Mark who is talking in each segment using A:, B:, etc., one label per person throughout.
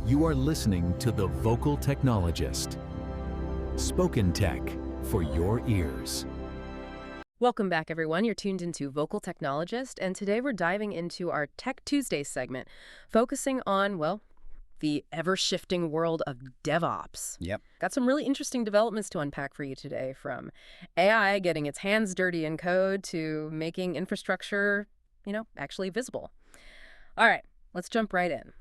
A: You are listening to the Vocal Technologist. Spoken tech for your ears.
B: Welcome back, everyone. You're tuned into Vocal Technologist, and today we're diving into our Tech Tuesday segment, focusing on, well, the ever-shifting world of DevOps.
C: Yep.
B: Got some really interesting developments to unpack for you today, from AI getting its hands dirty in code to making infrastructure, actually visible. All right, let's jump right in.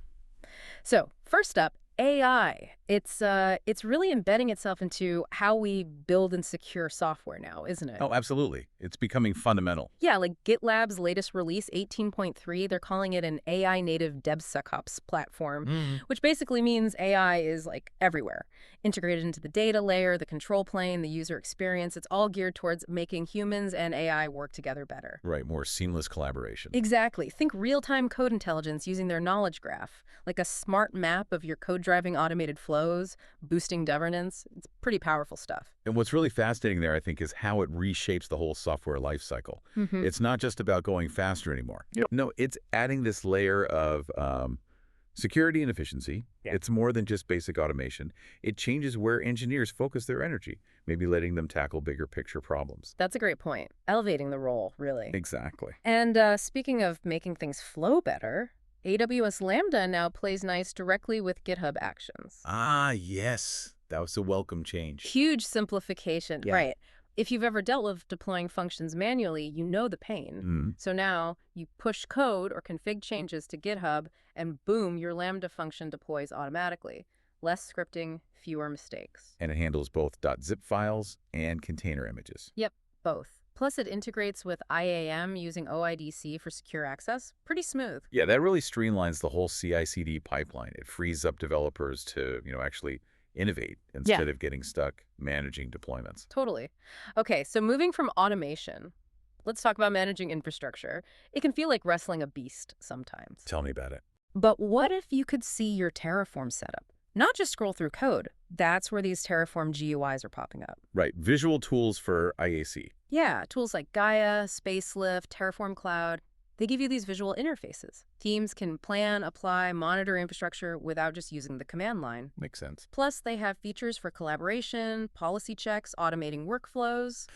B: So, first up, AI. It's really embedding itself into how we build and secure software now, isn't it?
C: Oh, absolutely. It's becoming fundamental.
B: Yeah, like GitLab's latest release, 18.3, they're calling it an AI-native DevSecOps platform, which basically means AI is like everywhere, integrated into the data layer, the control plane, the user experience. It's all geared towards making humans and AI work together better.
C: Right, more seamless collaboration.
B: Exactly. Think real-time code intelligence using their knowledge graph, like a smart map of your code-driving automated flows, boosting governance. It's pretty powerful stuff.
C: And what's really fascinating there, I think, is how it reshapes the whole software lifecycle. It's not just about going faster anymore.
D: Yep.
C: No, it's adding this layer of security and efficiency.
D: Yeah.
C: It's more than just basic automation. It changes where engineers focus their energy, maybe letting them tackle bigger picture problems.
B: That's a great point. Elevating the role, really.
C: Exactly.
B: And speaking of making things flow better, AWS Lambda now plays nice directly with GitHub Actions.
C: Ah, yes. That was a welcome change.
B: Huge simplification,
D: Yeah.
B: right? If you've ever dealt with deploying functions manually, you know the pain. So now you push code or config changes to GitHub, and boom, your Lambda function deploys automatically. Less scripting, fewer mistakes.
C: And it handles both .zip files and container images.
B: Yep, both. Plus, it integrates with IAM using OIDC for secure access. Pretty smooth.
C: Yeah, that really streamlines the whole CI/CD pipeline. It frees up developers to, actually innovate instead of getting stuck managing deployments.
B: Totally. Okay, so moving from automation, let's talk about managing infrastructure. It can feel like wrestling a beast sometimes.
C: Tell me about it.
B: But what if you could see your Terraform setup? Not just scroll through code. That's where these Terraform GUIs are popping up.
C: Right, visual tools for IAC.
B: Yeah, tools like Gaia, Spacelift, Terraform Cloud. They give you these visual interfaces. Teams can plan, apply, monitor infrastructure without just using the command line.
C: Makes sense.
B: Plus, they have features for collaboration, policy checks, automating workflows.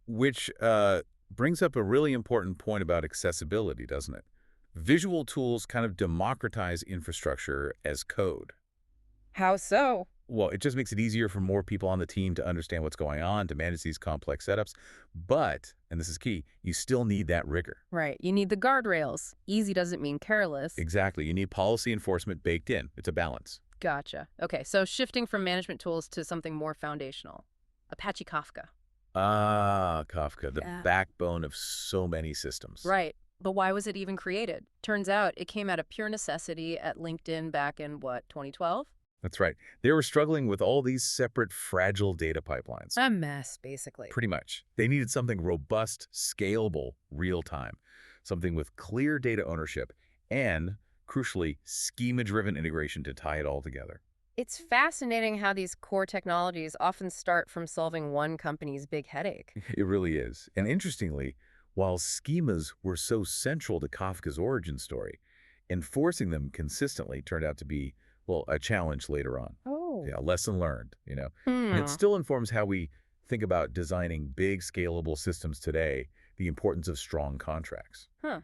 C: Which brings up a really important point about accessibility, doesn't it? Visual tools kind of democratize infrastructure as code.
B: How so?
C: Well, it just makes it easier for more people on the team to understand what's going on, to manage these complex setups. But, and this is key, you still need that rigor.
B: Right. You need the guardrails. Easy doesn't mean careless.
C: Exactly. You need policy enforcement baked in. It's a balance.
B: Gotcha. Okay, so shifting from management tools to something more foundational. Apache Kafka.
C: Ah, Kafka, the backbone of so many systems.
B: Right. But why was it even created? Turns out it came out of pure necessity at LinkedIn back in, 2012?
C: That's right. They were struggling with all these separate fragile data pipelines.
B: A mess, basically.
C: Pretty much. They needed something robust, scalable, real-time. Something with clear data ownership and, crucially, schema-driven integration to tie it all together.
B: It's fascinating how these core technologies often start from solving one company's big headache.
C: It really is. And interestingly, while schemas were so central to Kafka's origin story, enforcing them consistently turned out to be, a challenge later on.
B: Oh.
C: Yeah, a lesson learned, And it still informs how we think about designing big, scalable systems today, the importance of strong contracts.
B: Huh.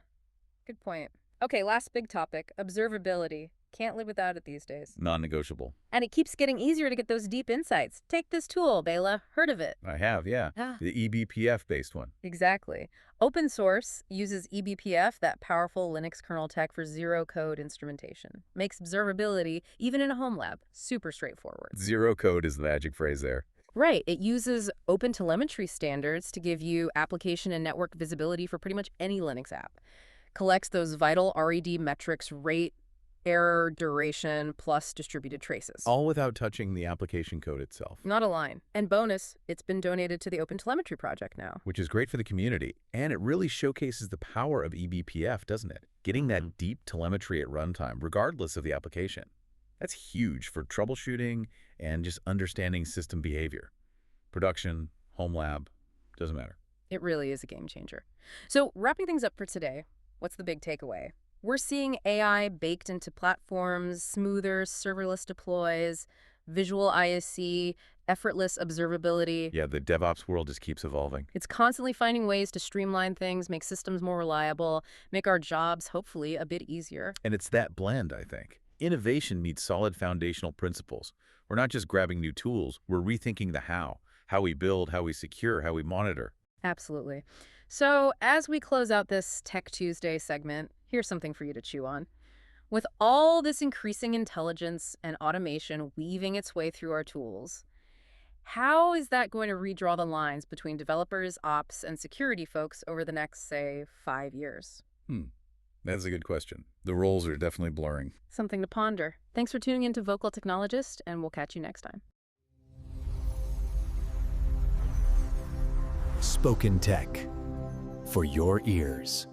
B: Good point. Okay, last big topic, observability. Can't live without it these days.
C: Non-negotiable.
B: And it keeps getting easier to get those deep insights. Take this tool, Bela. Heard of it?
C: I have, yeah. The eBPF-based one.
B: Exactly. Open source uses eBPF, that powerful Linux kernel tech, for zero-code instrumentation. Makes observability, even in a home lab, super straightforward.
C: Zero code is the magic phrase there.
B: Right. It uses open telemetry standards to give you application and network visibility for pretty much any Linux app. Collects those vital RED metrics, rate, error, duration, plus distributed traces.
C: All without touching the application code itself.
B: Not a line. And bonus, it's been donated to the Open Telemetry project now.
C: Which is great for the community. And it really showcases the power of eBPF, doesn't it? Getting that deep telemetry at runtime, regardless of the application. That's huge for troubleshooting and just understanding system behavior. Production, home lab, doesn't matter.
B: It really is a game changer. So wrapping things up for today, what's the big takeaway? We're seeing AI baked into platforms, smoother serverless deploys, visual ISC, effortless observability.
C: Yeah, the DevOps world just keeps evolving.
B: It's constantly finding ways to streamline things, make systems more reliable, make our jobs, hopefully, a bit easier.
C: And it's that blend, I think. Innovation meets solid foundational principles. We're not just grabbing new tools, we're rethinking the how we build, how we secure, how we monitor.
B: Absolutely. So, as we close out this Tech Tuesday segment, here's something for you to chew on. With all this increasing intelligence and automation weaving its way through our tools, how is that going to redraw the lines between developers, ops, and security folks over the next, say, 5 years?
C: That's a good question. The roles are definitely blurring.
B: Something to ponder. Thanks for tuning in to Vocal Technologist, and we'll catch you next time.
A: Spoken Tech for your ears.